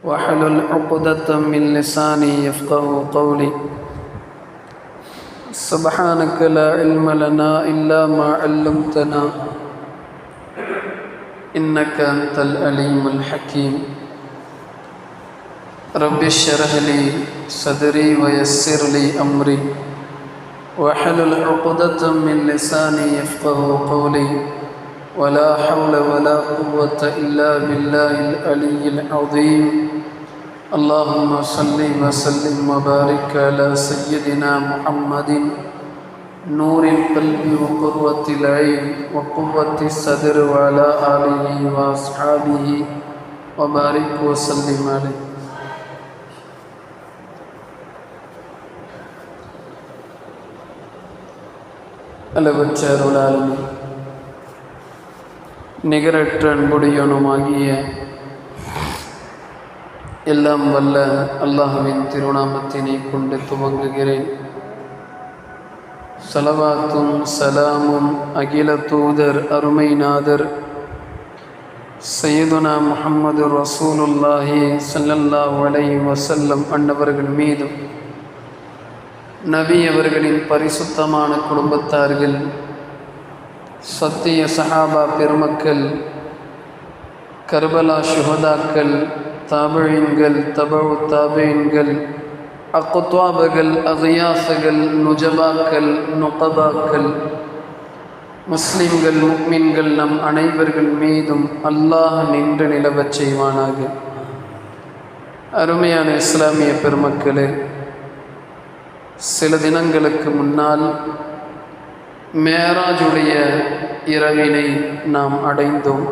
واحلل عقدة من لساني يفقهوا قولي. سبحانك لا علم لنا إلا ما علمتنا إنك أنت العليم الحكيم. رب اشرح لي صدري ويسر لي أمري واحلل عقدة من لساني يفقهوا قولي. ولا حول ولا قوة إلا بالله العلي العظيم. اللهم صل وسلم وبارك على سيدنا محمد نور القلب وقرة العين وقوة الصدر وعلى آله وأصحابه وبارك وسلم عليه. அளவற்ற அருளாளனே நிகரற்ற அன்புடையவனுமாகிய எல்லாம் வல்ல அல்லாஹ்வின் திருநாமத்தினை கொண்டு துவங்குகிறேன். ஸலவாத்தும் ஸலாமும் அகில தூதர் அருமைநாதர் சையதுனா முஹம்மது ரசூலுல்லாஹி ஸல்லல்லாஹு அலைஹி வஸல்லம் அன்னவர்கள் மீதும், நபி அவர்களின் பரிசுத்தமான குடும்பத்தார்கள், சத்திய சஹாபா பெருமக்கள், கர்பலா ஷுஹதாக்கள், தாபிஈன்கள், தபஉ தாபிஈன்கள், அக்த்வாபுகள், அகியாசுகள், நுஜபாக்கள், நுகபாக்கள், முஸ்லிம்கள், முக்மின்கள் நம் அனைவர்கள் மீதும் அல்லாஹ் நின்று நிலவச் செய்வானாக. அருமையான இஸ்லாமிய பெருமக்களே, சில தினங்களுக்கு முன்னால் மேராஜுடைய இரவினை நாம் அடைந்தோம்.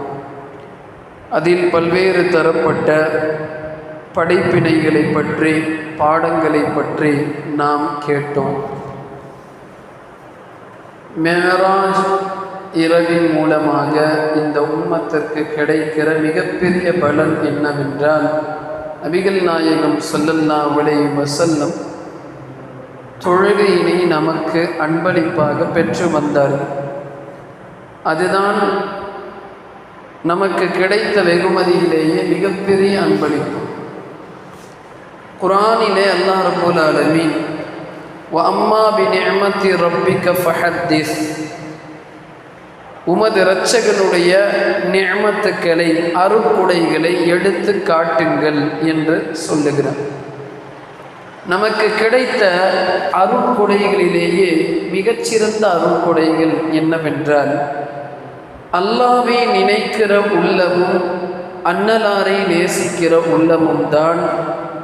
அதில் பல்வேறு தரப்பட்ட படிப்பினைகளை பற்றி, பாடங்களை பற்றி நாம் கேட்டோம். மேராஜ் இரவின் மூலமாக இந்த உம்மத்திற்கு கிடைக்கிற மிகப்பெரிய பலன் என்னவென்றால், நபிகள் நாயகம் ஸல்லல்லாஹு அலைஹி வஸல்லம் தொழுகையினை நமக்கு அன்பளிப்பாக பெற்று வந்தார்கள். அதுதான் நமக்கு கிடைத்த வெகுமதியிலேயே மிகப்பெரிய அன்பளிப்பு. குர்ஆனிலே அல்லாஹ் ரப்பல் ஆலமீன் வ அம்மா பிநிஅமத்தி ரப்பிக ஃபஹத்திஸ், உமது இரட்சகனுடைய நிஅமத்துக்களை, அருட்கொடைகளை எடுத்து காட்டுங்கள் என்று சொல்லுகிறார். நமக்கு கிடைத்த அருட்கொடைகளிலேயே மிகச்சிறந்த அருட்கொடைகள் என்னவென்றால், அல்லாஹ்வை நினைக்கிற உள்ளமும் அன்னலாரை நேசிக்கிற உள்ளமும் தான்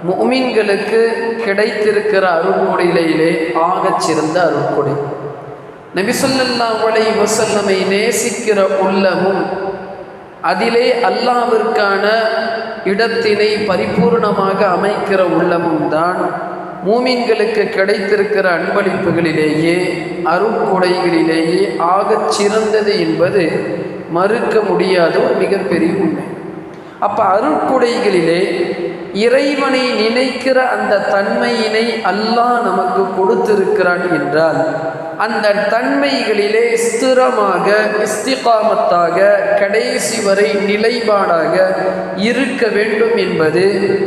முஃமின்களுக்கு கிடைத்திருக்கிற அருட்கொடைகளிலே ஆகச் சிறந்த அருட்கொடை. நபி ஸல்லல்லாஹு அலைஹி வஸல்லமை நேசிக்கிற உள்ளமும், அதிலே அல்லாஹ்விற்கான இடத்தினை பரிபூர்ணமாக அமைக்கிற உள்ளமும் தான் மூமின்களுக்கு கிடைத்திருக்கிற அன்பளிப்புகளிலேயே, அருட்கொடைகளிலேயே ஆகச் சிறந்தது என்பது மறுக்க முடியாத ஒரு மிகப்பெரிய உண்மை. அப்போ அருட்கொடைகளிலே இறைவனை நினைக்கிற அந்த தன்மையினை அல்லாஹ் நமக்கு கொடுத்திருக்கிறான் என்றால், அந்த தன்மைகளிலே ஸ்திரமாக, இஸ்திகாமத்தாக, கடைசி வரை நிலைப்பாடாக இருக்க வேண்டும் என்பது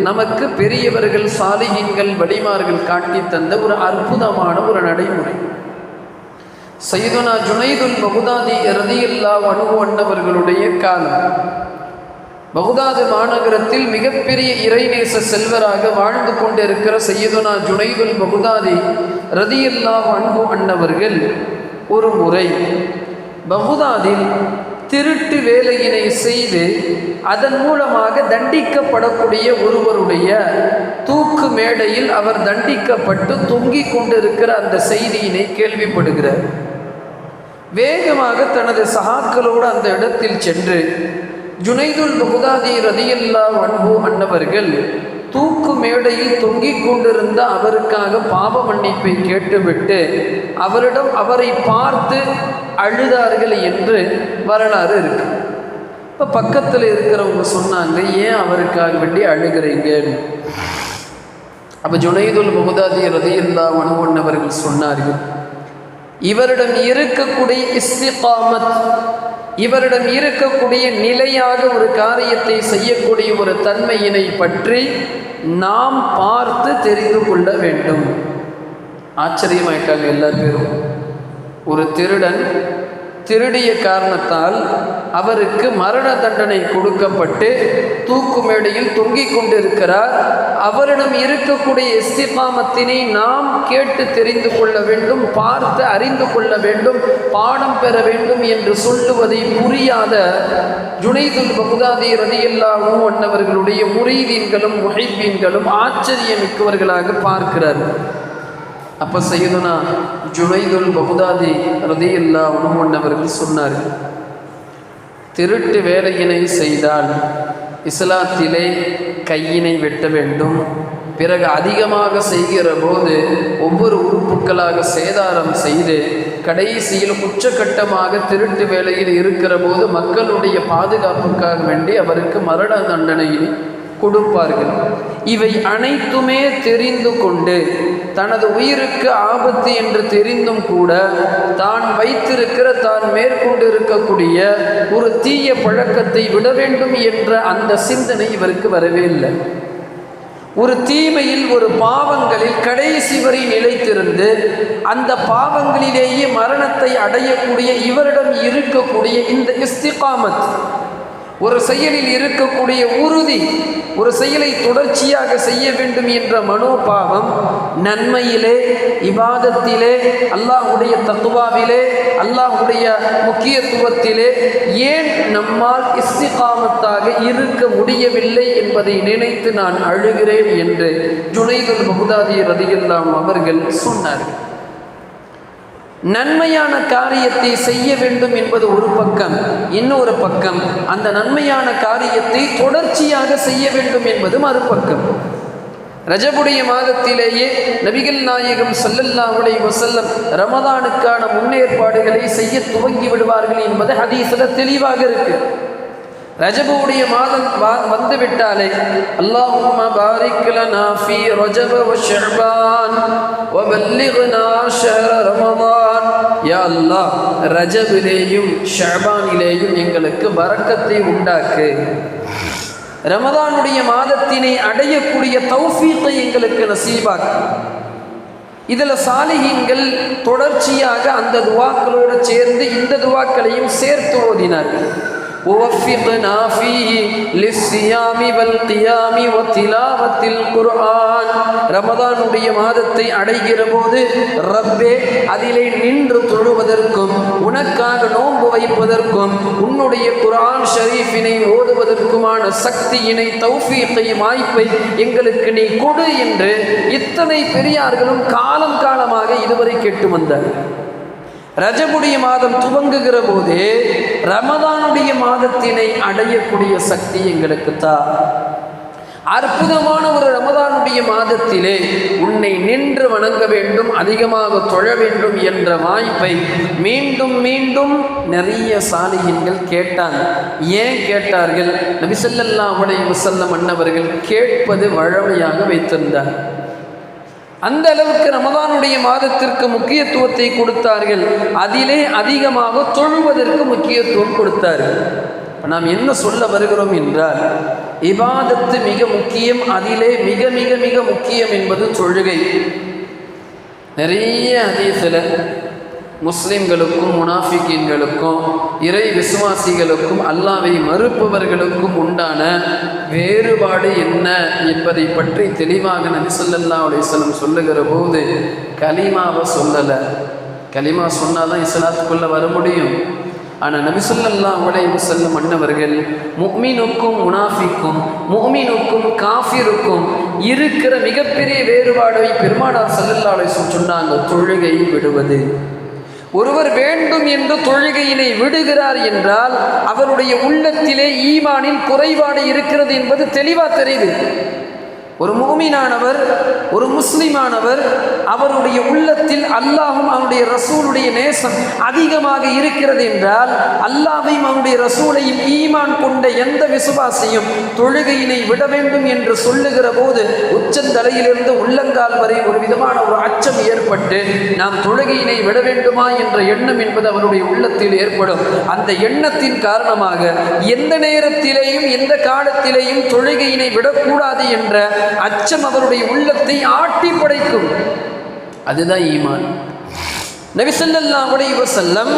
நமக்கு பெரியவர்கள், சாலிஹீன்கள், வலிமார்கள் காட்டி தந்த ஒரு அற்புதமான ஒரு நடைமுறை. சையதுனா ஜுனைதுல் பகுதாதி ரலியல்லாஹு அன்ஹு அன்னவர்களுடைய காலம், பகுதாது மாநகரத்தில் மிகப்பெரிய இறைநேச செல்வராக வாழ்ந்து கொண்டிருக்கிற சையதுனா ஜுனைதுல் பகுதாதி ரலியல்லாஹு அன்ஹு அன்னவர்கள் ஒரு முறை பகுதாதில் திருட்டு வேலையினை செய்து அதன் மூலமாக தண்டிக்கப்படக்கூடிய ஒருவருடைய தூக்கு மேடையில் அவர் தண்டிக்கப்பட்டு தொங்கிக் கொண்டிருக்கிற அந்த செய்தியினை கேள்விப்படுகிறார். வேகமாக தனது சகாக்களோடு அந்த இடத்தில் சென்று ஜுனைதுல் பகுதாதி ரலியல்லாஹு அன்ஹு அன்னவர்கள் தூக்கு மேடையில் தொங்கிக் கொண்டிருந்த அவருக்காக பாவ மன்னிப்பை கேட்டுவிட்டு அவரிடம் அவரை பார்த்து அழுதார்கள் என்று வரலாறு இருக்கு. இப்போ பக்கத்தில் இருக்கிறவங்க சொன்னாங்க, ஏன் அவருக்காக வேண்டி அழுகிறீங்க? அப்போ ஜுனைதுல் பகுதாதி ரலியல்லாஹு அன்ஹு அன்னவர்கள் சொன்னார்கள், இவரிடம் இருக்கக்கூடிய இஸ்திகாமத், இவரிடம் இருக்கக்கூடிய நிலையாக ஒரு காரியத்தை செய்யக்கூடிய ஒரு தன்மையினை பற்றி நாம் பார்த்து தெரிந்து கொள்ள வேண்டும். ஆச்சரியமாயிட்டாங்க எல்லா பேரும். ஒரு திருடன் திருடிய காரணத்தால் அவருக்கு மரண தண்டனை கொடுக்கப்பட்டு தூக்கு மேடையில் தொங்கிக் கொண்டிருக்கிறார். அவரிடம் இருக்கக்கூடிய இஸ்திகாமத்தினை நாம் கேட்டு தெரிந்து கொள்ள வேண்டும், பார்த்து அறிந்து கொள்ள வேண்டும், பாடம் பெற வேண்டும் என்று சொல்லுவதை புரியாத ஜுனைதுல் பக்தாதி ரலியல்லாஹு அன்ஹு அவர்களுடைய முரீதீன்களும் முஹிப்பீன்களும் ஆச்சரியமிக்கவர்களாக பார்க்கிறார்கள். அப்போ சையதுனா ஜுனைதுல் பக்தாதி ரலியல்லாஹு அன்ஹு அவர்கள் சொன்னார், திருட்டு வேலையினை செய்தால் இஸ்லாத்திலே கையினை வெட்ட வேண்டும். பிறகு அதிகமாக செய்கிற போது ஒவ்வொரு உறுப்புக்களாக சேதாரம் செய்து கடைசியில் உச்சகட்டமாக திருட்டு வேலையில் இருக்கிற போது மக்களுடைய பாதுகாப்புக்காக வேண்டி அவருக்கு மரண தண்டனையை கொடுப்பார்கள். இவை அனைத்துமே தெரிந்து கொண்டு தனது உயிருக்கு ஆபத்து என்று தெரிந்தும் கூட தான் வைத்திருக்கிற தான் மேற்கொண்டு இருக்கக்கூடிய ஒரு தீய பழக்கத்தை விட வேண்டும் என்ற அந்த சிந்தனை இவருக்கு வரவே இல்லை. ஒரு தீமையில் ஒரு பாவங்களில் கடைசி வரை நிலைத்திருந்து அந்த பாவங்களிலேயே மரணத்தை அடையக்கூடிய இவரிடம் இருக்கக்கூடிய இந்த இஸ்திகாமத், ஒரு செயலில் இருக்கக்கூடிய உறுதி, ஒரு செயலை தொடர்ச்சியாக செய்ய வேண்டும் என்ற மனோபாவம் நன்மையிலே, இபாதத்திலே, அல்லாஹ்வுடைய தக்வாவிலே, அல்லாஹ்வுடைய முக்கியத்துவத்திலே ஏன் நம்மால் இஸ்திகாமத்தாக இருக்க முடியவில்லை என்பதை நினைத்து நான் அழுகிறேன் என்று ஜுனைதுல் பக்தாதி ரலியல்லாஹு அவர்கள் சொன்னார்கள். நன்மையான காரியத்தை செய்ய வேண்டும் என்பது ஒரு பக்கம், இன்னொரு பக்கம் அந்த நன்மையான காரியத்தை தொடர்ச்சியாக செய்ய வேண்டும் என்பது மறுபக்கம். ரஜபுடைய மாதத்திலேயே நபிகள் நாயகம் ஸல்லல்லாஹு அலைஹி வஸல்லம் ரமதானுக்கான முன்னேற்பாடுகளை செய்ய துவங்கி விடுவார்கள் என்பது ஹதீஸில் தெளிவாக இருக்கு. ரஜபுடைய மாதம் வந்துவிட்டாலே அல்லாஹும்ம பாரிக் லனா ஃபீ ரஜப வ ஷஅபான் வ பல்லிக்னா ஷஹ்ர ரமதான், யா அல்லாஹ் ரஜபிலேயும் ஷஅபானிலேயும் எங்களுக்கு பரக்கத்தை உண்டாக்கு, ரமதானுடைய மாதத்தினை அடையக்கூடிய தௌஃபீக்கை எங்களுக்கு நசீபாக்கு. இதில் சாலிஹீன்கள் தொடர்ச்சியாக அந்த துவாக்களோடு சேர்ந்து இந்த துவாக்களையும் சேர்த்து ஓதினார்கள். ووفقنا فيه للصيام والقيام وتلاوة القرآن. ரமதானுடைய மாதத்தை அடைகிற போது ரப்பே அதிலே நின்று தொழுவதற்கும் உனக்காக நோன்பு வைப்பதற்கும் உன்னுடைய குர்ஆன் ஷரீஃபினை ஓதுவதற்குமான சக்தியினை, தௌஃபீக்கை, வாய்ப்பை எங்களுக்கு நீ கொடு என்று இத்தனை பெரியார்களும் காலம் காலமாக இதுவரை கேட்டு வந்தார். ரஜபுடைய மாதம் துவங்குகிற போதே ரமதானுடைய மாதத்தினை அடையக்கூடிய சக்தி எங்களுக்கு தான். அற்புதமான ஒரு ரமதானுடைய மாதத்திலே உன்னை நின்று வணங்க வேண்டும், அதிகமாக தொழ வேண்டும் என்ற வாய்ப்பை மீண்டும் மீண்டும் நிறைய சாலிஹீன்கள் கேட்டாங்க. ஏன் கேட்டார்கள்? நபி ஸல்லல்லாஹு அலைஹி வஸல்லம் அன்னவர்கள் கேட்பது வழமையாக வைத்திருந்தார். அந்த அளவுக்கு ரமதானுடைய மாதத்திற்கு முக்கியத்துவத்தை கொடுத்தார்கள். அதிலே அதிகமாக தொழுவதற்கு முக்கியத்துவம் கொடுத்தார்கள். நாம் என்ன சொல்ல வருகிறோம் என்றால், இபாதத்து மிக முக்கியம், அதிலே மிக மிக மிக முக்கியம் என்பது தொழுகை. நிறைய ஹதீஸில் முஸ்லிம்களுக்கும் முனாஃபிகீன்களுக்கும் இறை விசுவாசிகளுக்கும் அல்லாஹ்வை மறுப்பவர்களுக்கும் உண்டான வேறுபாடு என்ன என்பதை பற்றி தெளிவாக நபி ஸல்லல்லாஹு அலைஹி வஸல்லம் சொல்லுகிற போது கலிமாவை சொல்லலை. கலிமா சொன்னால் தான் இஸ்லாத்துக்குள்ளே வர முடியும். ஆனால் நபி ஸல்லல்லாஹு அலைஹி வஸல்லம் அன்னவர்கள் முஃமினுக்கும் முனாஃபிக்கும், முஃமினுக்கும் காஃபிருக்கும் இருக்கிற மிகப்பெரிய வேறுபாடை பெருமானார் ஸல்லல்லாஹு அலைஹி வஸல்லம் சொன்னாங்க, தொழுகை விடுவது. ஒருவர் வேண்டும் என்று தொழுகையினை விடுகிறார் என்றால் அவருடைய உள்ளத்திலே ஈமானின் குறைபாடு இருக்கிறது என்பது தெளிவாக தெரியுது. ஒரு முஃமினானவர், ஒரு முஸ்லிமானவர், அவருடைய உள்ளத்தில் அல்லாஹும் அவனுடைய ரசூலுடைய நேசம் அதிகமாக இருக்கிறது என்றால், அல்லாஹையும் அவனுடைய ரசூலையும் ஈமான் கொண்ட எந்த விசுவாசியும் தொழுகையினை விட வேண்டும் என்று சொல்லுகிற போது உச்சந்தலையிலிருந்து உள்ளங்கால் வரை ஒரு விதமான ஒரு அச்சம் ஏற்பட்டு நாம் தொழுகையினை விட வேண்டுமா என்ற எண்ணம் என்பது அவருடைய உள்ளத்தில் ஏற்படும். அந்த எண்ணத்தின் காரணமாக எந்த நேரத்திலேயும் எந்த காலத்திலேயும் தொழுகையினை விடக்கூடாது என்ற அச்சம் அவருடைய உள்ளத்தை ஆட்டி படைக்கும். அதுதான் ஈமான். நபி ஸல்லல்லாஹு அலைஹி வஸல்லம்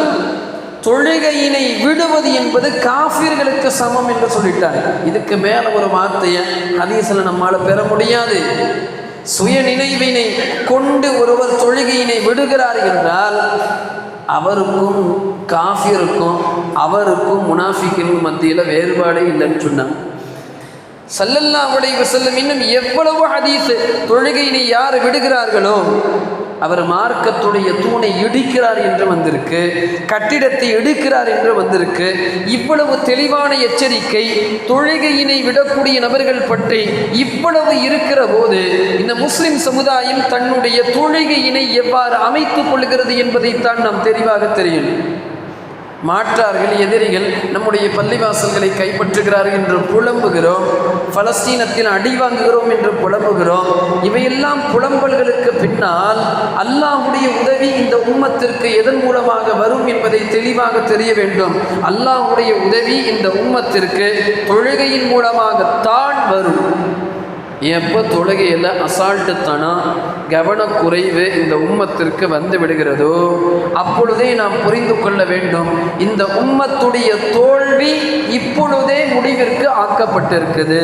தொழுகையினை விடுவது என்பது காஃபிர்களுக்கு சமம் என்று சொல்லிட்டார். இதுக்கு மேல ஒரு வார்த்தையை ஹதீஸ்ல நம்மால பெற முடியாது. சுய நினைவினை கொண்டு ஒருவர் தொழுகையினை விடுகிறார் என்றால் அவருக்கும் காஃபிருக்கும் அவருக்கும் முனாஃபிக்கின் மத்தியில் வேறுபாடே இல்லைன்னு சொன்னாங்க. ஸல்லல்லாஹு அலைஹி வஸல்லம் இன்னும் எவ்வளவு ஹதீஸ், தொழுகையினை யார் விடுகிறார்களோ அவர் மார்க்கத்துடைய தூணை இடிக்கிறார் என்று வந்திருக்கு, கட்டிடத்தை இடிக்கிறார் என்று வந்திருக்கு. இவ்வளவு தெளிவான எச்சரிக்கை தொழுகையினை விடக்கூடிய நபர்கள் பற்றி இவ்வளவு இருக்கிற போது இந்த முஸ்லிம் சமுதாயம் தன்னுடைய தொழுகையினை எவ்வாறு அமைத்துக் கொள்கிறது என்பதைத்தான் நாம் தெளிவாக தெரியும். மாற்றார்கள், எதிரிகள் நம்முடைய பள்ளிவாசல்களை கைப்பற்றுகிறார்கள் என்று புலம்புகிறோம், பலஸ்தீனத்தில் அடி வாங்குகிறோம் என்று புலம்புகிறோம். இவையெல்லாம் புலம்பல்களுக்கு பின்னால் அல்லாஹ்வுடைய உதவி இந்த உம்மத்திற்கு எதன் மூலமாக வரும் என்பதை தெளிவாக தெரிய வேண்டும். அல்லாஹ்வுடைய உதவி இந்த உம்மத்திற்கு தொழுகையின் மூலமாகத்தான் வரும். எப்போ தொழுகையில் அசால்ட்டுத்தனம், கவனக்குறைவு இந்த உம்மத்திற்கு வந்து விடுகிறதோ அப்பொழுதே நாம் புரிந்து கொள்ள வேண்டும், இந்த உம்மத்துடைய தோல்வி இப்பொழுதே முடிவிற்கு ஆக்கப்பட்டிருக்குது.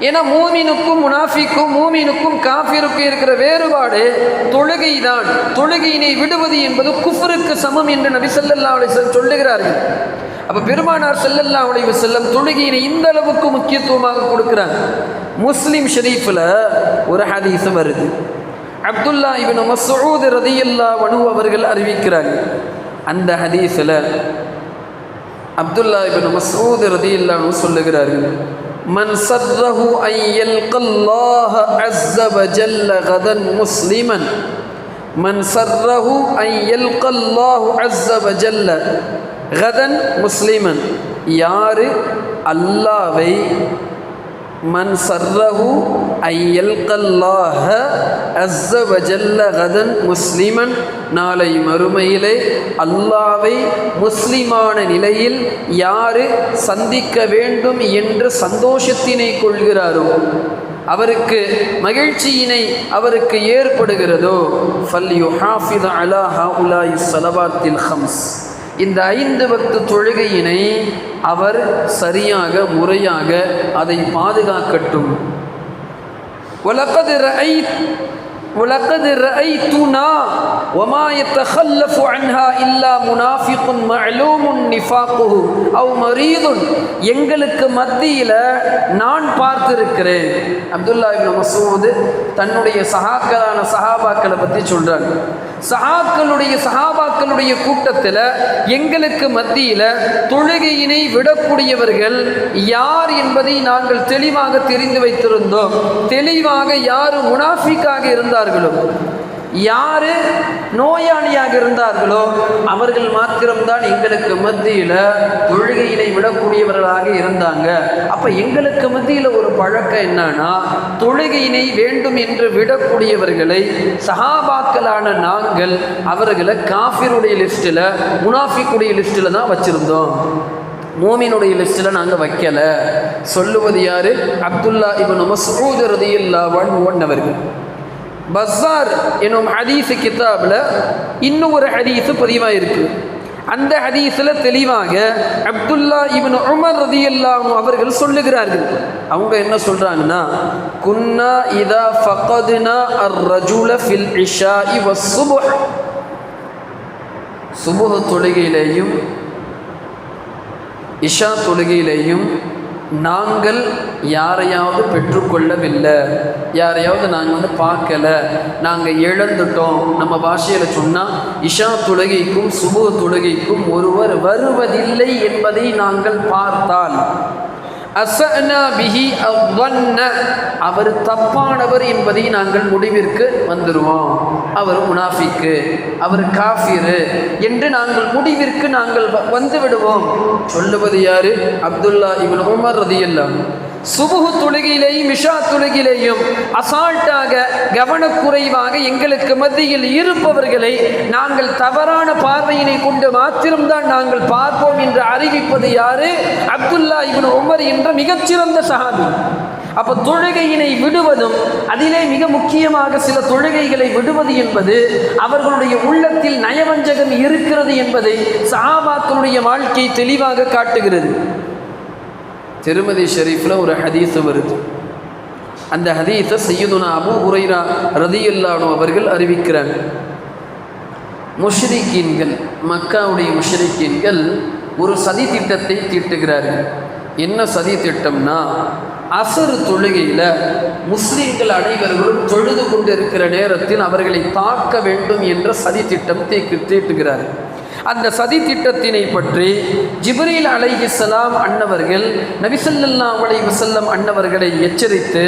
ஏன்னா மூமினுக்கும் முனாஃபிக்கும், மூமினுக்கும் காஃபிருக்கும் இருக்கிற வேறுபாடு தொழுகை தான். தொழுகையினை விடுவது என்பது குஃப்ருக்கு சமம் என்று நபி ஸல்லல்லாஹு அலைஹி வஸல்லம் சொல்லுகிறார்கள். அப்போ பெருமானார் ஸல்லல்லாஹு அலைஹி வஸல்லம் தொழுகையினை இந்த அளவுக்கு முக்கியத்துவமாக கொடுக்குறாங்க. முஸ்லிம் ஷரீஃபில் ஒரு ஹதீஸ் வருது. அப்துல்லா இப்னு மஸ்ஊத் ரலியல்லாஹு அன்ஹு அவர்கள் அறிவிக்கிறார்கள். அந்த ஹதீஸில் அப்துல்லா இப்னு மஸ்ஊத் ரலியல்லாஹு அன்ஹு சொல்லுகிறார்கள், மன் சர்ரஹு an யல்கல்லாஹ அஸ்ஸ வஜல்ல Kathan Muslimeen, Mann சர்ரஹு an யல்கல்லாஹு அஸ்ஸ வஜல்ல கதன் முஸ்லிமன், யாரு அல்லாவை, மன் சர்ரஹு ஐயல்கல்லாஹ அஸ்ஸ வஜல்ல கதன் முஸ்லிமன், நாளை மறுமையிலே அல்லாவை முஸ்லிமான நிலையில் யாரு சந்திக்க வேண்டும் என்று சந்தோஷத்தினை கொள்கிறாரோ, அவருக்கு மகிழ்ச்சியினை அவருக்கு ஏற்படுகிறதோ, ஃபல்யுஹாஃபிஸ் அலா ஹாஉலாஇ ஸலவாத்தில் ஹம்ஸ், இந்த 5 வக்து தொழுகையினை அவர் சரியாக முறையாக அதை பாதுகாக்கட்டும். وَلَقَدْ رَأَيْتُنَا وَمَا يَتَخَلَّفُ عَنْهَا إِلَّا مُنَافِقٌ مَعْلُومٌ نِفَاقُهُ أَوْ مَرِيضٌ, எங்களுக்கு மத்தியில் நான் பார்த்திருக்கிறேன். அப்துல்லா இப்னு மஸ்ஊத் தன்னுடைய சஹாபாக்களை பற்றி சொல்றாங்க. சஹாபாக்களுடைய கூட்டத்தில் எங்களுக்கு மத்தியில் தொழுகையினை விடக்கூடியவர்கள் யார் என்பதை நாங்கள் தெளிவாக தெரிந்து வைத்திருந்தோம். தெளிவாக யார் முனாஃபிக்காக இருந்தார்களோ, யாரு நோயாளியாக இருந்தார்களோ அவர்கள் மாத்திரம்தான் எங்களுக்கு மத்தியில் தொழுகையினை விடக்கூடியவர்களாக இருந்தாங்க. அப்போ எங்களுக்கு மத்தியில் ஒரு பழக்கம் என்னன்னா, தொழுகையினை வேண்டும் என்று விடக்கூடியவர்களை சஹாபாக்களான நாங்கள் அவர்களை காஃபிருடைய லிஸ்ட்டில், முனாஃபிக்குடைய லிஸ்ட்டில் தான் வச்சுருந்தோம். மோமினுடைய லிஸ்ட்டில் நாங்கள் வைக்கலை. சொல்லுவது யார்? அப்துல்லா இப்னு மஸ்ஊத் ரலியல்லாஹு அன்ஹு அவர்கள். பஸார் எனும் ஹதீஸ் கிதாபில் இன்னும் ஒரு ஹதீஸ் பதிவாக இருக்குது. அந்த ஹதீஸில் தெளிவாக அப்துல்லா இப்னு உமர் ரலியல்லாஹு அன்ஹு அவர்கள் சொல்லுகிறார்கள். அவங்க என்ன சொல்கிறாங்கன்னா, குன்னா இதா ஃபகத்னா அர்-ரஜுல ஃபில் இஷாஇ வஸ்-சுப்ஹ், சுபுஹ் தொழுகையிலேயும் இஷா தொழுகையிலேயும் நாங்கள் யாரையாவது பெற்றுக்கொள்ளவில்லை, யாரையாவது நாங்கள் பார்க்கலை, நாங்கள் இழந்துட்டோம். நம்ம பாஷையில் சொன்னால் இஷா தொழுகைக்கும் சுபுஹ் தொழுகைக்கும் ஒருவர் வருவதில்லை என்பதை நாங்கள் பார்த்தால், அஸனா பிஹி அவ்வன்ன, அவர் தப்பானவர் என்பதை நாங்கள் முடிவிற்கு வந்துடுவோம், அவர் முனாஃபிக்கு, அவர் காஃபிரு என்று நாங்கள் முடிவிற்கு நாங்கள் வந்து விடுவோம். சொல்லுவது யாரு? அப்துல்லா இப்னு உமர் ரலியல்லாஹு அன்ஹு. சுபுஹு தொழுகையிலேயும் இஷா தொழுகையிலேயும் அசால்ட்டாக கவனக்குறைவாக எங்களுக்கு மத்தியில் இருப்பவர்களை நாங்கள் தவறான பார்வையினை கொண்டு மாத்திரம்தான் நாங்கள் பார்ப்போம் என்று அறிவிப்பது யாரு? அப்துல்லா இப்னு உமர் என்ற மிகச்சிறந்த சஹாபி. அப்ப தொழுகையினை விடுவதும், அதிலே மிக முக்கியமாக சில தொழுகைகளை விடுவது என்பது அவர்களுடைய உள்ளத்தில் நயவஞ்சகம் இருக்கிறது என்பதை சஹாபாக்களுடைய வாழ்க்கை தெளிவாக காட்டுகிறது. திருமதி ஷரீஃப்ல ஒரு ஹதீஸ் வருது. அந்த ஹதீஸை சய்யிதுனா அபூ ஹுரைரா ரலியல்லாஹு அன்ஹு அவர்கள் அறிவிக்கிறாங்க. முஷ்ரிக்கீன்கள், மக்காவுடைய முஷ்ரிக்கீன்கள் ஒரு சதி திட்டத்தை தீட்டுகிறார்கள். என்ன சதி திட்டம்னா, அசர் தொழுகையில் முஸ்லிம்கள் அனைவர்களும் தொழுது கொண்டு இருக்கிற நேரத்தில் அவர்களை தாக்க வேண்டும் என்ற சதி திட்டம் தீட்டுகிறார்கள். அந்த சதி திட்டத்தினை பற்றி ஜிப்ரீல் அலைஹிஸ்ஸலாம் அன்னவர்கள் நபி ஸல்லல்லாஹு அலைஹி வஸல்லம் அன்னவர்களை எச்சரித்து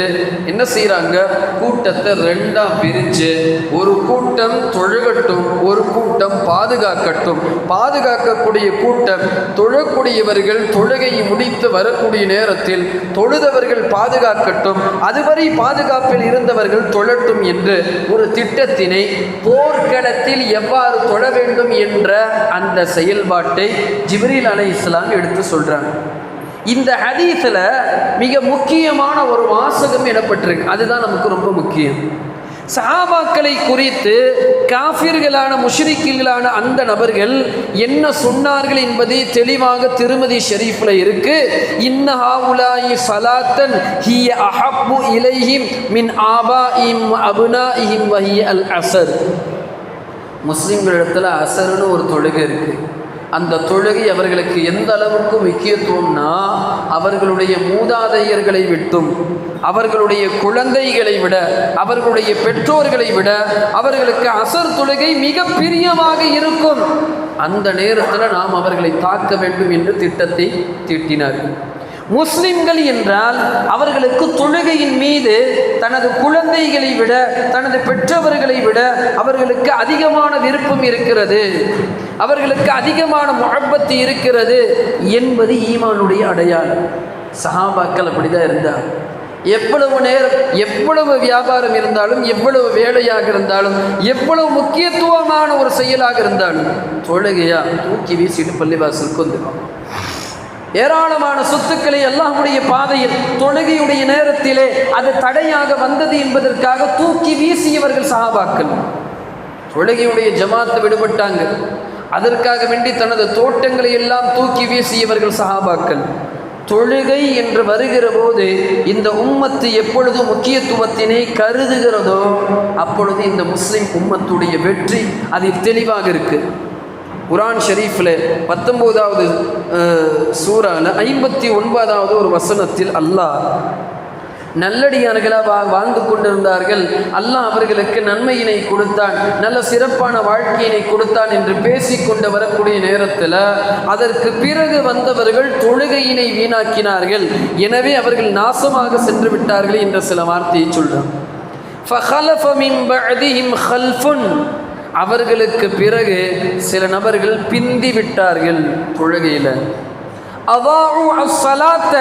என்ன செய்கிறாங்க? கூட்டத்தை ரெண்டா பிரித்து, ஒரு கூட்டம் தொழுகட்டும், ஒரு கூட்டம் பாதுகாக்கட்டும். பாதுகாக்கக்கூடிய கூட்டம் தொழக்கூடியவர்கள் தொழுகையை முடித்து வரக்கூடிய நேரத்தில் தொழுதவர்கள் பாதுகாக்கட்டும், அதுவரை பாதுகாப்பில் இருந்தவர்கள் தொழட்டும் என்று ஒரு திட்டத்தினை போர்க்களத்தில் எவ்வாறு தொழ வேண்டும் என்ற அந்த செயல்பாட்டை ஜிப்ரீல் அலைஹிஸ்ஸலாம் எடுத்து சொல்றாங்க. இந்த ஹதீஸ்ல மிக முக்கியமான ஒரு வாசகம் இடப்பட்டிருக்கு. அதுதான் நமக்கு ரொம்ப முக்கியம். சஹாபாக்களை குறித்து காஃபிர்களான முஷ்ரிக்கீன்களான அந்த நபர்கள் என்ன சொன்னார்கள் என்பதை தெளிவாக திருமதி ஷரீஃப்ல இருக்கு. இன்ன ஹாவுலாயி ஸலாத்தன் ஹிய அஹப்பு இலைஹிம் மின் ஆபாஇஹிம் வ அப்னாஇஹிம் வ ஹிய அல் அஸர். முஸ்லிம்களிடத்தில் அசருன்னு ஒரு தொழுகை இருக்குது. அந்த தொழுகை அவர்களுக்கு எந்த அளவுக்கு முக்கியத்துவம்னா, அவர்களுடைய மூதாதையர்களை விட்டும், அவர்களுடைய குழந்தைகளை விட, அவர்களுடைய பெற்றோர்களை விட அவர்களுக்கு அசர் தொழுகை மிக பிரியமாக இருக்கும். அந்த நேரத்தில் நாம் அவர்களை தாக்க வேண்டும் என்று திட்டத்தை தீட்டினார்கள். முஸ்லிம்கள் என்றால் அவர்களுக்கு தொழுகையின் மீது தனது குழந்தைகளை விட, தனது பெற்றவர்களை விட அவர்களுக்கு அதிகமான விருப்பம் இருக்கிறது, அவர்களுக்கு அதிகமான முஹப்பத் இருக்கிறது என்பது ஈமானுடைய அடையாளம். சஹாபாக்கள் அப்படிதான் இருந்தார். எவ்வளவு நேரம், எவ்வளவு வியாபாரம் இருந்தாலும், எவ்வளவு வேலையாக இருந்தாலும், எவ்வளவு முக்கியத்துவமான ஒரு செயலாக இருந்தாலும் தொழுகையா தூக்கி வீசிட்டு பள்ளிவாசலுக்கு வந்துடும். ஏராளமான சொத்துக்களை அல்லாஹ்வுடைய பாதையில் தொழுகையுடைய நேரத்திலே அது தடையாக வந்தது என்பதற்காக தூக்கி வீசியவர்கள் சஹாபாக்கள். தொழுகையுடைய ஜமாத்தை விடுபட்டாங்க, அதற்காக வேண்டி தனது தோட்டங்களை எல்லாம் தூக்கி வீசியவர்கள் சஹாபாக்கள். தொழுகை என்று வருகிற போது இந்த உம்மத்து எப்பொழுது முக்கியத்துவத்தினை கருதுகிறதோ அப்பொழுது இந்த முஸ்லிம் உம்மத்துடைய வெற்றி அதில் தெளிவாக இருக்கு. குர்ஆன் ஷரீஃபில் 19வது சூரால 59வது ஒரு வசனத்தில் அல்லாஹ் நல்லடியார்களாக வாழ்ந்து கொண்டிருந்தார்கள், அல்லாஹ் அவர்களுக்கு நன்மையினை கொடுத்தான், நல்ல சிறப்பான வாழ்க்கையினை கொடுத்தான் என்று பேசிக்கொண்டு வரக்கூடிய நேரத்தில் அதற்கு பிறகு வந்தவர்கள் தொழுகையினை வீணாக்கினார்கள், எனவே அவர்கள் நாசமாக சென்று விட்டார்கள் என்ற சில வார்த்தையை சொல்றான். فَخَلَفَ مِنْ بَعْدِهِمْ خَلْفٌ, அவர்களுக்கு பிறகு சில நபர்கள் பிந்தி விட்டார்கள் தொழுகையில. அதாஉ அஸ்ஸலாத்த,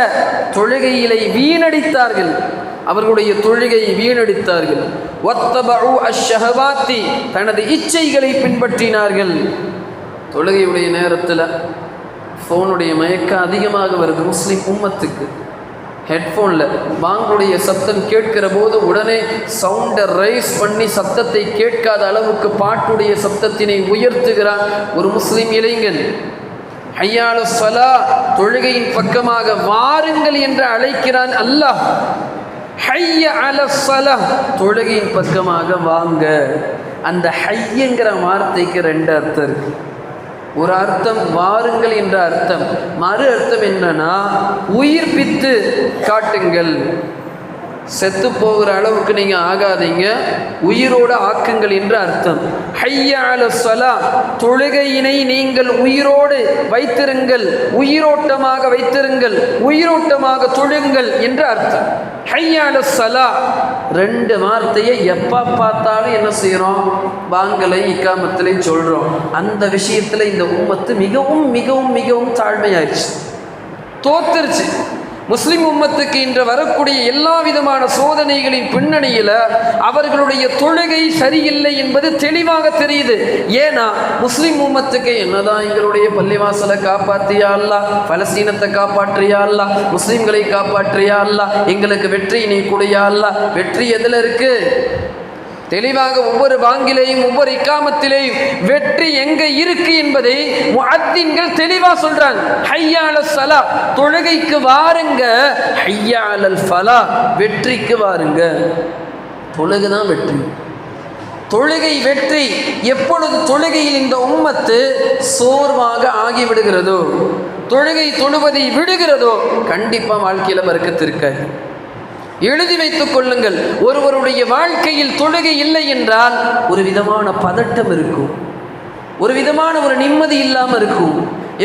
தொழுகையிலை வீணடித்தார்கள், அவர்களுடைய தொழுகையை வீணடித்தார்கள். வத்தபஉ அஷ்ஷஹவாத்தி, தனது இச்சைகளை பின்பற்றினார்கள். தொழுகையுடைய நேரத்தில் ஃபோனுடைய மயக்கம் அதிகமாக வருது முஸ்லிம் உம்மத்துக்கு. ஹெட்ஃபோனில் பாங்குடைய சத்தம் கேட்கிற போது உடனே சவுண்டை ரைஸ் பண்ணி சத்தத்தை கேட்காத அளவுக்கு பாட்டுடைய சத்தத்தினை உயர்த்துகிறான் ஒரு முஸ்லிம் இளைஞன். ஹய்யாலு ஸலா, தொழுகையின் பக்கமாக வாருங்கள் என்று அழைக்கிறான் அல்லாஹ். ஹய்ய அல ஸலா, தொழுகையின் பக்கமாக வாங்க. அந்த ஹய்யங்கிற வார்த்தைக்கு ரெண்டு அர்த்தம் இருக்கு. ஒரு அர்த்தம் வாருங்கள் என்ற அர்த்தம், மறு அர்த்தம் என்னன்னா உயிர்ப்பித்து காட்டுங்கள். செத்து போகிற அளவுக்கு நீங்கள் ஆகாதீங்க, உயிரோடு ஆக்குங்கள் என்று அர்த்தம். ஹய்ய அல ஸலா, தொழுகையினை நீங்கள் உயிரோடு வைத்திருங்கள், உயிரோட்டமாக வைத்திருங்கள், உயிரோட்டமாக தொழுங்கள் என்று அர்த்தம். ஹய்ய அல ஸலா ரெண்டு வார்த்தையை எப்போ பார்த்தாலும் என்ன செய்கிறோம், பாங்கலை இக்காமத்திலே சொல்கிறோம். அந்த விஷயத்தில் இந்த உம்மத்து மிகவும் மிகவும் மிகவும் தாழ்மையாயிடுச்சு, தோத்துருச்சு. முஸ்லிம் உம்மத்துக்கு இன்று வரக்கூடிய எல்லா விதமான சோதனைகளின் பின்னணியில் அவர்களுடைய தொழுகை சரியில்லை என்பது தெளிவாக தெரியுது. ஏன்னா முஸ்லிம் உம்மத்துக்கு என்னதான் எங்களுடைய பள்ளிவாசலை காப்பாற்றியா அல்லா, பலஸ்தீனத்தை காப்பாற்றியா அல்லா, முஸ்லிம்களை காப்பாற்றியா அல்லா, எங்களுக்கு வெற்றி நீ கூடியா அல்லா, வெற்றி எதில் இருக்கு? தெளிவாக ஒவ்வொரு வாங்கிலேயும் ஒவ்வொரு இக்காமத்திலேயும் வெற்றி எங்க இருக்கு என்பதை முஅத்தின்கள் தெளிவா சொல்றாங்க. ஹய்யா அலஸ் ஸலா, தொழுகைக்கு வாருங்க, ஹய்யா அலல் ஃபலா, வெற்றிக்கு வாருங்க. தொழுகைதான் வெற்றி, தொழுகை வெற்றி. எப்பொழுது தொழுகையில் இந்த உம்மத்து சோர்வாக ஆகிவிடுகிறதோ, தொழுகை தொழுவதை விடுகிறதோ, கண்டிப்பா வாழ்க்கையில பரக்கத்து இருக்காது. எழுதி வைத்துக் கொள்ளுங்கள், ஒருவருடைய வாழ்க்கையில் தொழுகை இல்லை என்றால் ஒரு விதமான பதட்டம் இருக்கும், ஒரு விதமான ஒரு நிம்மதி இல்லாமல் இருக்கும்,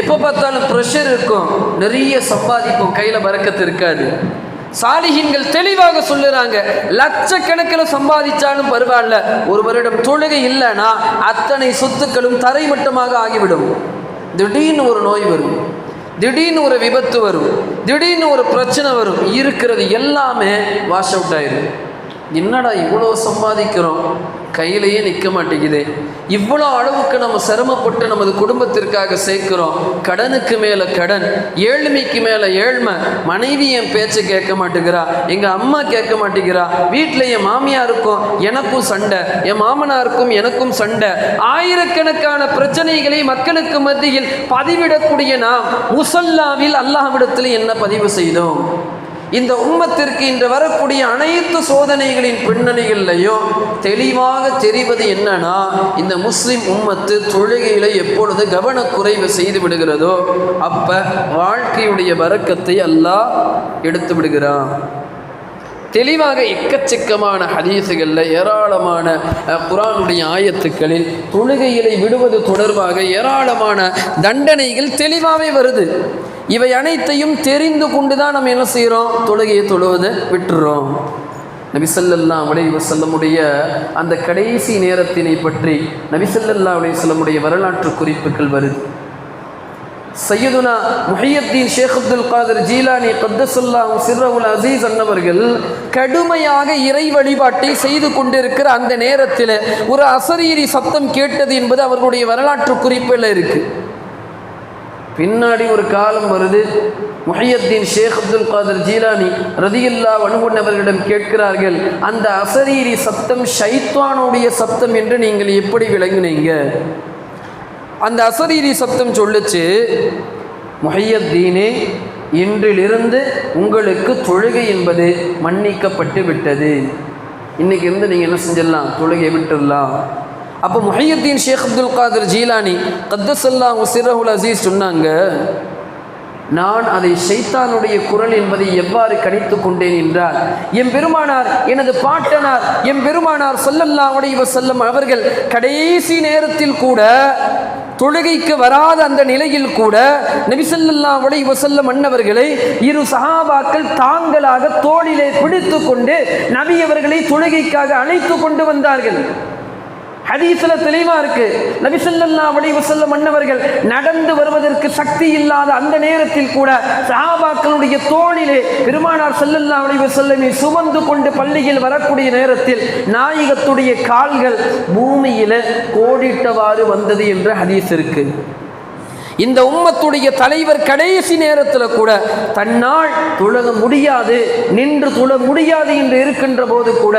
எப்போ பார்த்தாலும் ப்ரெஷர் இருக்கும், நிறைய சம்பாதிப்போம், கையில் பரக்கத்து இருக்காது. சாலிஹீன்கள் தெளிவாக சொல்லுறாங்க, லட்சக்கணக்கில் சம்பாதிச்சாலும் பரவாயில்ல, ஒரு வருடம் தொழுகை இல்லைன்னா அத்தனை சொத்துக்களும் தரைமட்டமாக ஆகிவிடும். திடீர்னு ஒரு நோய் வரும், திடீர்னு ஒரு விபத்து வரும், திடீர்னு ஒரு பிரச்சனை வரும், இருக்கிறது எல்லாமே வாஷ் அவுட் ஆயிடும். என்னடா இவ்வளோ சம்பாதிக்கிறோம், கையிலேயே நிற்க மாட்டேங்குது, இவ்வளோ அளவுக்கு நம்ம சிரமப்பட்டு நமது குடும்பத்திற்காக சேர்க்கிறோம், கடனுக்கு மேலே கடன், ஏழ்மைக்கு மேலே ஏழ்மை, மனைவி என் பேச்சை கேட்க மாட்டேங்கிறா, எங்கள் அம்மா கேட்க மாட்டேங்கிறா, வீட்டில் என் மாமியாருக்கும் எனக்கும் சண்டை, என் மாமனாருக்கும் எனக்கும் சண்டை, ஆயிரக்கணக்கான பிரச்சனைகளை மக்களுக்கு மத்தியில் பதிவிடக்கூடிய நாம் முசல்லாவில் அல்லாஹ்விடத்தில் என்ன பதிவு செய்தோம்? இந்த உம்மத்திற்கு இன்று வரக்கூடிய அனைத்து சோதனைகளின் பின்னணிகளையும் தெளிவாக தெரிவது என்னன்னா, இந்த முஸ்லிம் உம்மத்து தொழுகையில எப்பொழுது கவனக்குறைவு செய்து விடுகிறதோ அப்ப வாழ்க்கையுடைய பரக்கத்தை அல்லாஹ் எடுத்து விடுகிறான். தெளிவாக எக்கச்சக்கமான ஹதீஸுகளில், ஏராளமான குர்ஆனுடைய ஆயத்துக்களில் தொழுகையிலை விடுவது தொடர்பாக ஏராளமான தண்டனைகள் தெளிவாகவே வருது. இவை அனைத்தையும் தெரிந்து கொண்டு தான் நம்ம என்ன செய்கிறோம், தொழுகையை தொழுவதை விட்டுறோம். நபி ஸல்லல்லாஹு அலைஹி வஸல்லமுடைய அந்த கடைசி நேரத்தினை பற்றி நபி ஸல்லல்லாஹு அலைஹி வஸல்லமுடைய வரலாற்று குறிப்புகள் வருது. சையதுனா முஹியத்தீன் ஷேக் அப்துல் காதிர் ஜீலானி கத்தஸல்லாஹு சிர்ரஹுல் அஸீஸ் அன்னவர்கள் கடுமையாக இறை வழிபாட்டை செய்து கொண்டிருக்கிற அந்த நேரத்தில் ஒரு அசரீரி சத்தம் கேட்டது என்பது அவர்களுடைய வரலாற்று குறிப்பில் இருக்கு. பின்னாடி ஒரு காலம் வருது, முஹியத்தீன் ஷேக் அப்துல் காதிர் ஜீலானி ரதியல்லாஹு அன்ஹு அவர்களிடம் கேட்கிறார்கள், அந்த அசரீரி சத்தம் ஷைத்தானுடைய சத்தம் என்று நீங்கள் எப்படி விளங்கினீங்க? அந்த அசரீரி சத்தம் சொல்லுச்சு, முஹியத்தீனே, இன்றிலிருந்து உங்களுக்கு தொழுகை என்பது மன்னிக்கப்பட்டு விட்டது, இன்னைக்கு இருந்து நீங்கள் என்ன செஞ்சிடலாம், தொழுகை விட்டுடலாம். அப்போ முஹியத்தீன் ஷேக் அப்துல் காதிர் ஜீலானி கத்தஸல்லாஹு சிர்ரஹுல் அஸீஸ் சொன்னாங்க, நான் அதை ஷைத்தானுடைய குரல் என்பதை எவ்வாறு கணித்து கொண்டேன் என்றால், எம் பெருமானார், எனது பாட்டனார் எம் பெருமானார் ஸல்லல்லாஹு அலைஹி வஸல்லம் அவர்கள் கடைசி நேரத்தில் கூட, தொழுகைக்கு வராத அந்த நிலையில் கூட நபி ஸல்லல்லாஹு அலைஹி வஸல்லம் அன்னவர்களை இரு சஹாபாக்கள் தாங்களாக தோளிலே பிடித்து கொண்டு நபி அவர்களை தொழுகைக்காக அழைத்து கொண்டு வந்தார்கள். ஹதீஸ்ல தெளிவா இருக்கு, நபி ஸல்லல்லாஹு அலைஹி வஸல்லம் அன்னவர்கள் நடந்து வருவதற்கு சக்தி இல்லாத அந்த நேரத்தில் கூட சஹாபாக்களுடைய தோளிலே பெருமானார் ஸல்லல்லாஹு அலைஹி வஸல்லமை சுமந்து கொண்டு பள்ளியில் வரக்கூடிய நேரத்தில் நாயகத்துடைய கால்கள் பூமியில கோடிட்டவாறு வந்தது என்ற ஹதீஸ் இருக்கு. இந்த உம்மத்துடைய தலைவர் கடைசி நேரத்தில் கூட தன்னால் தொழ முடியாது, நின்று தொழ முடியாது என்று இருக்கின்ற போது கூட,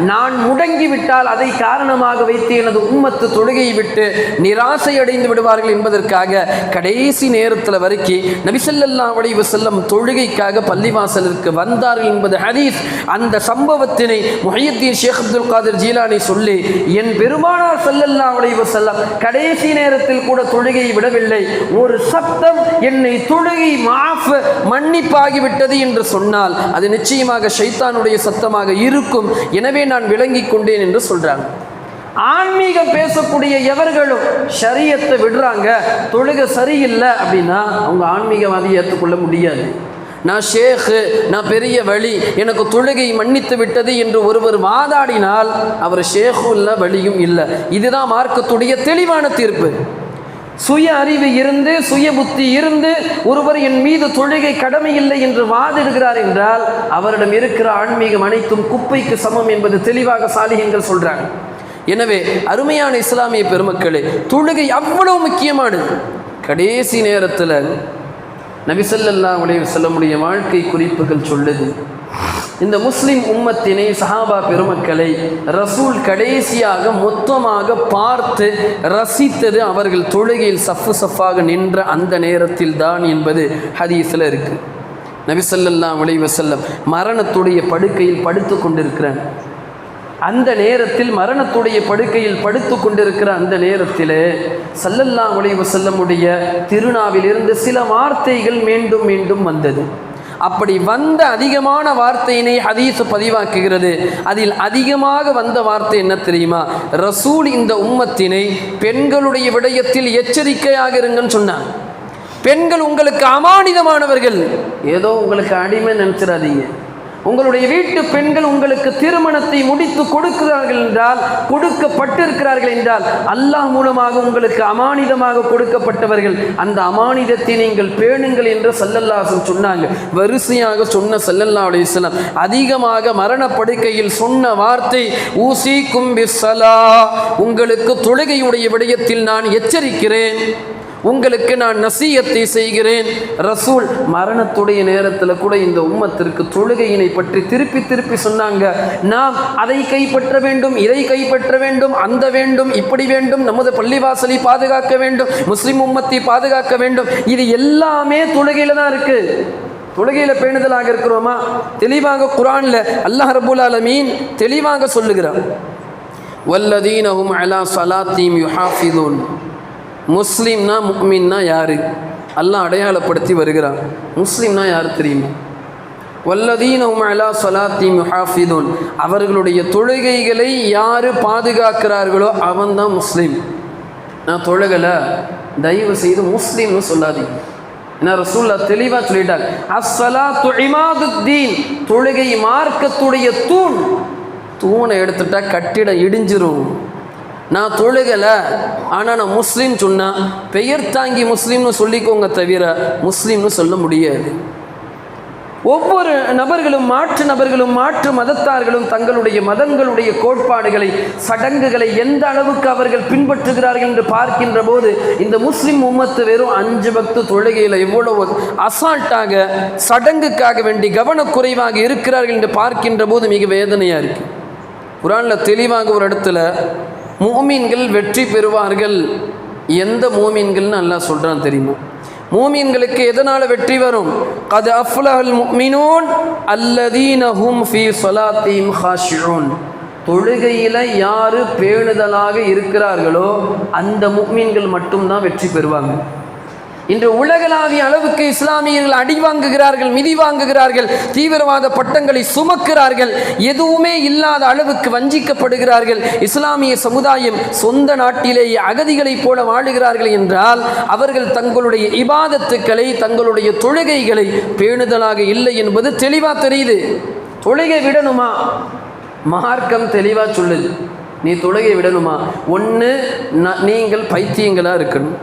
நான் முடங்கிவிட்டால் அதை காரணமாக வைத்து எனது உம்மத்து தொழுகையை விட்டு நிராசை அடைந்து விடுவார்கள் என்பதற்காக கடைசி நேரத்தில் வரைக்கும் நபி ஸல்லல்லாஹு அலைஹி வஸல்லம் தொழுகைக்காக பள்ளிவாசலுக்கு வந்தார்கள் என்பது ஹதீஸ். அந்த சம்பவத்தினை முஹியத்தீன் ஷேக் அப்துல் காதிர் ஜீலானி சொல்லி, என் பெருமானார் ஸல்லல்லாஹு அலைஹி வஸல்லம் கடைசி நேரத்தில் கூட தொழுகையை விடவில்லை, ஒரு சப்தம் என்னை தொழுகை மன்னிப்பாகிவிட்டது என்று சொன்னால் அது நிச்சயமாக ஷைத்தானுடைய சத்தமாக இருக்கும். எனவே நான் விளங்கிக் கொண்டேன் என்று சொல்றாங்க. ஆன்மீகம் பேசக்கூடிய எவர்களும் ஷரியத்தை விடுறாங்க, தொழுகை சரியில்லை அப்படின்னா அவங்க ஆன்மீகவாதி ஏற்றுக்கொள்ள முடியாது. நான் ஷேக்கு, நான் பெரிய வழி, எனக்கு தொழுகை மன்னித்து விட்டது என்று ஒருவர் வாதாடினால் அவர் ஷேக்கும் இல்லை, வழியும் இல்லை. இதுதான் மார்க்கத்துடைய தெளிவான தீர்ப்பு. சுய அறிவு இருந்து, சுய புத்தி இருந்து ஒருவர் என் மீது தொழுகை கடமை இல்லை என்று வாதிடுகிறார் என்றால் அவரிடம் இருக்கிற ஆன்மீகம் அனைத்தும் குப்பைக்கு சமம் என்பது தெளிவாக சாலிஹீன்கள் சொல்றாங்க. எனவே அருமையான இஸ்லாமிய பெருமக்களே, தொழுகை அவ்வளவு முக்கியமானது. கடைசி நேரத்தில் நபி ஸல்லல்லாஹு அலைஹி வஸல்லமுடைய வாழ்க்கை குறிப்புகள் சொல்லுது, இந்த முஸ்லிம் உம்மத்தினை, சஹாபா பெருமக்களை ரசூல் கடைசியாக மொத்தமாக பார்த்து ரசித்தது அவர்கள் தொழுகையில் சஃப்பு சஃப்பாக நின்ற அந்த நேரத்தில் தான் என்பது ஹதீஸில் இருக்கு. நபி ஸல்லல்லாஹு அலைஹி வஸல்லம் மரணத்துடைய படுக்கையில் படுத்து கொண்டிருக்கிறார். அந்த நேரத்தில் மரணத்துடைய படுக்கையில் படுத்து கொண்டிருக்கிற அந்த நேரத்தில் ஸல்லல்லாஹு அலைஹி வஸல்லமுடைய திருநாவிலிருந்து சில வார்த்தைகள் மீண்டும் மீண்டும் வந்தது. அப்படி வந்த அதிகமான வார்த்தையினை ஹதீஸ் பதிவாக்குகிறது. அதில் அதிகமாக வந்த வார்த்தை என்ன தெரியுமா? ரசூல் இந்த உம்மத்தினை பெண்களுடைய விடயத்தில் எச்சரிக்கையாக இருங்கன்னு சொன்னாங்க. பெண்கள் உங்களுக்கு அமானிதமானவர்கள், ஏதோ உங்களுக்கு அடிமை நினைச்சிடாதீங்க. உங்களுடைய வீட்டு பெண்கள் உங்களுக்கு திருமணத்தை முடித்து கொடுக்கிறார்கள் என்றால், கொடுக்கப்பட்டிருக்கிறார்கள் என்றால் அல்லாஹ் மூலமாக உங்களுக்கு அமானிதமாக கொடுக்கப்பட்டவர்கள். அந்த அமானிதத்தை நீங்கள் பேணுங்கள் என்று ஸல்லல்லாஹு சொன்னாங்க. வரிசையாக சொன்ன ஸல்லல்லாஹு அலைஹி வஸல்லம் அதிகமாக மரணப்படுக்கையில் சொன்ன வார்த்தை ஊசிக்கும் பிஸ்ஸலா, உங்களுக்கு தொழுகையுடைய விடயத்தில் நான் எச்சரிக்கிறேன், உங்களுக்கு நான் நசீயத்தை செய்கிறேன். ரசூல் மரணத்துடைய நேரத்தில் கூட இந்த உம்மத்திற்கு தொழுகையினை பற்றி திருப்பி திருப்பி சொன்னாங்க. நாம் அதை கைப்பற்ற வேண்டும், இதை கைப்பற்ற வேண்டும், அந்த வேண்டும், இப்படி வேண்டும், நமது பள்ளிவாசலை பாதுகாக்க வேண்டும், முஸ்லிம் உம்மத்தை பாதுகாக்க வேண்டும். இது எல்லாமே தொழுகையில தான் இருக்கு. தொழுகையில பேணுதலாக இருக்கிறோமா? தெளிவாக குர்ஆன்ல அல்லாஹ் ரப்பல் ஆலமீன் தெளிவாக சொல்லுகிறார், வல்லதீனஹும் அலா ஸலாத்திஹிம் யுஹாஃபிதூன். முஸ்லீம்னா முஃமின்னா யாரு? அல்லாஹ் அடையாளப்படுத்தி வருகிறான். முஸ்லீம்னா யார் தெரியுமா? வல்லதீனஹும் அலா ஸலாத்திஹிம் யுஹாஃபிதூன், அவர்களுடைய தொழுகைகளை யாரு பாதுகாக்கிறார்களோ அவன்தான் முஸ்லீம். நான் தொழுகலை, தயவு செய்து முஸ்லீம்னு சொல்லாதீங்க. ஏன்னா ரசூலுல்லாஹ் தெளிவாக சொல்லிட்டாங்க, அஸ்ஸலாத்து இமாதுத்தீன், தொழுகை மார்க்கத்துடைய தூண். தூணை எடுத்துட்டா கட்டிடம் இடிஞ்சிரும். நான் தொழுகலை ஆனால் நான் முஸ்லீம் சொன்னால் பெயர் தாங்கி முஸ்லீம்னு சொல்லிக்கோங்க தவிர முஸ்லீம்னு சொல்ல முடியாது. ஒவ்வொரு நபர்களும் மாற்று மதத்தார்களும் தங்களுடைய மதங்களுடைய கோட்பாடுகளை, சடங்குகளை எந்த அளவுக்கு அவர்கள் பின்பற்றுகிறார்கள் என்று பார்க்கின்ற போது இந்த முஸ்லிம் உம்மத்து வெறும் 5 வக்து தொழுகையில் எவ்வளவு அசால்ட்டாக சடங்குக்காக வேண்டி கவனக்குறைவாக இருக்கிறார்கள் என்று பார்க்கின்ற போது மிக வேதனையாக இருக்கு. குர்ஆனில் தெளிவாக ஒரு இடத்துல மூமின்கள் வெற்றி பெறுவார்கள். எந்த மூமின்கள்னு அல்லாஹ் சொல்கிறான் தெரியுமா? மூமின்களுக்கு எதனால் வெற்றி வரும்? கத் அஃப்லஹல் முஃமினூன் அல்லதீன ஹும் ஃபீ ஸலாத்திஹிம் காஷிஊன். தொழுகையில் யார் பேணுதலாக இருக்கிறார்களோ அந்த முஃமின்கள் மட்டும்தான் வெற்றி பெறுவாங்க. இன்று உலகளாவிய அளவுக்கு இஸ்லாமியர்கள் அடி வாங்குகிறார்கள், மிதி வாங்குகிறார்கள், தீவிரவாத பட்டங்களை சுமக்கிறார்கள், எதுவுமே இல்லாத அளவுக்கு வஞ்சிக்கப்படுகிறார்கள். இஸ்லாமிய சமுதாயம் சொந்த நாட்டிலேயே அகதிகளைப் போல வாழுகிறார்கள் என்றால் அவர்கள் தங்களுடைய இபாதத்துக்களை, தங்களுடைய தொழுகைகளை பேணுதலாக இல்லை என்பது தெளிவாக தெரியுது. தொழுகை விடணுமா? மார்க்கம் தெளிவாக சொல்லுது, நீ தொழுகை விடணுமா? ஒன்று, நீங்கள் பைத்தியங்களாக இருக்கணும்.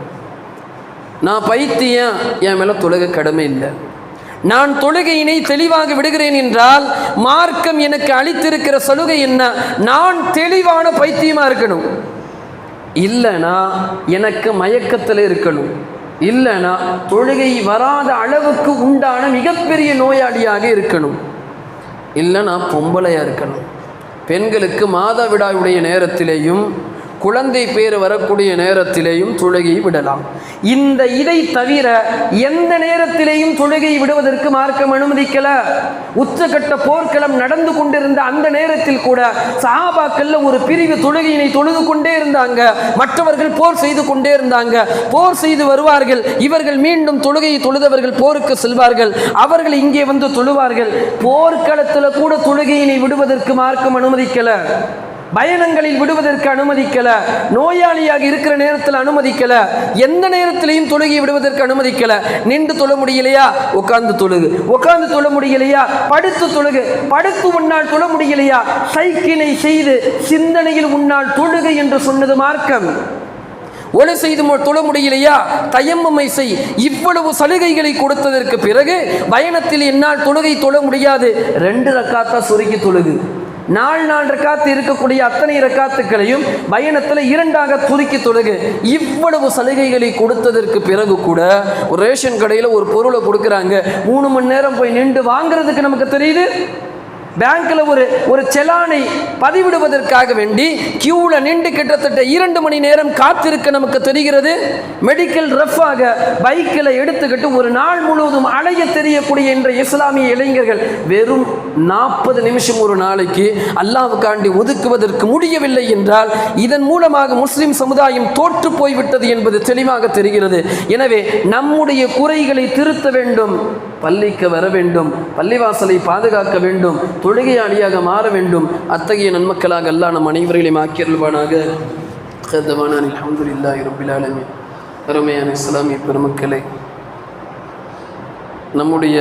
நான் பைத்தியம், என் மேலே தொழுகை கடமை இல்லை. நான் தொழுகையினை தெளிவாக விடுகிறேன் என்றால் மார்க்கம் எனக்கு அளித்திருக்கிற சலுகை என்ன? நான் தெளிவான பைத்தியமாக இருக்கணும். இல்லைனா எனக்கு மயக்கத்தில் இருக்கணும். இல்லைனா தொழுகை வராத அளவுக்கு உண்டான மிகப்பெரிய நோயாளியாக இருக்கணும். இல்லைனா பொம்பளையாக இருக்கணும். பெண்களுக்கு மாதவிடாயுடைய நேரத்திலேயும் குழந்தை பேர் வரக்கூடிய நேரத்திலேயும் தொழுகையை விடலாம். இதை தவிர எந்த நேரத்திலேயும் தொழுகையை விடுவதற்கு மார்க்கம் அனுமதிக்கல. உச்சகட்ட போர்க்களம் நடந்து கொண்டிருந்த அந்த நேரத்தில் கூட சஹாபாக்கள்ல ஒரு பிரிவு தொழுகையினை தொழுது கொண்டே இருந்தாங்க, மற்றவர்கள் போர் செய்து கொண்டே இருந்தாங்க. போர் செய்து வருவார்கள், இவர்கள் மீண்டும் தொழுகையை தொழுதவர்கள் போருக்கு செல்வார்கள், அவர்கள் இங்கே வந்து தொழுவார்கள். போர்க்களத்தில் கூட தொழுகையினை விடுவதற்கு மார்க்கம் அனுமதிக்கல, பயணங்களில் விடுவதற்கு அனுமதிக்கல, நோயாளியாக இருக்கிற நேரத்தில் அனுமதிக்கல, எந்த நேரத்திலையும் தொழுகை விடுவதற்கு அனுமதிக்கல. நின்று தொழ முடியலையா உட்கார்ந்து தொழுகு, உட்கார்ந்து தொழ முடியலையா படுத்து தொழுகு, படுத்து உன்னால் தொழ முடியலையா சைக்கினை செய்து சிந்தனையில் உன்னால் தொழுகு என்று சொன்னது மார்க்கம். ஒளி செய்து தொழ முடியலையா தயம்முமை செய். இவ்வளவு சலுகைகளை கொடுத்ததற்கு பிறகு பயணத்தில் என்னால் தொழுகை தொழ முடியாது, 2 ரக்காத்தா சுருக்கி தொழுகு. 4 ரக்காத்து இருக்கக்கூடிய அத்தனை ரக்காத்துக்களையும் பயணத்தில் 2ஆக சுருக்கி தொழுகு. இவ்வளவு சலுகைகளை கொடுத்ததற்கு பிறகு கூட ஒரு ரேஷன் கடையில் ஒரு பொருளை கொடுக்குறாங்க, 3 மணி நேரம் போய் நின்று வாங்குறதுக்கு நமக்கு தெரியுது. பேங்க்ல ஒரு செலானை பதிவிடுவதற்காக வேண்டி கியூல நின்று கிட்டத்தட்ட 2 மணி நேரம் காத்திருக்க நமக்கு தெரிகிறது. மெடிக்கல் ரஃபாக பைக்கில் எடுத்துக்கிட்டு ஒரு நாள் முழுவதும் அலைய தெரியக்கூடிய என்ற இஸ்லாமிய இளைஞர்கள் வெறும் 40 நிமிஷம் ஒரு நாளைக்கு அல்லாஹ்வுக்காண்டி ஒதுக்குவதற்கு முடியவில்லை என்றால் இதன் மூலமாக முஸ்லிம் சமுதாயம் தோற்று போய்விட்டது என்பது தெளிவாக தெரிகிறது. எனவே நம்முடைய குறைகளை திருத்த வேண்டும், பள்ளிக்கு வர வேண்டும், பள்ளிவாசலை பாதுகாக்க வேண்டும், தொழுகையாளியாக மாற வேண்டும். அத்தகைய நன்மக்களாக அல்லாஹ் நம் அனைவர்களையும் ஆக்கியருள்வானாக. அல்ஹம்துலில்லாஹி ரப்பில் ஆலமீன். அருமையான இஸ்லாமிய பெருமக்களே, நம்முடைய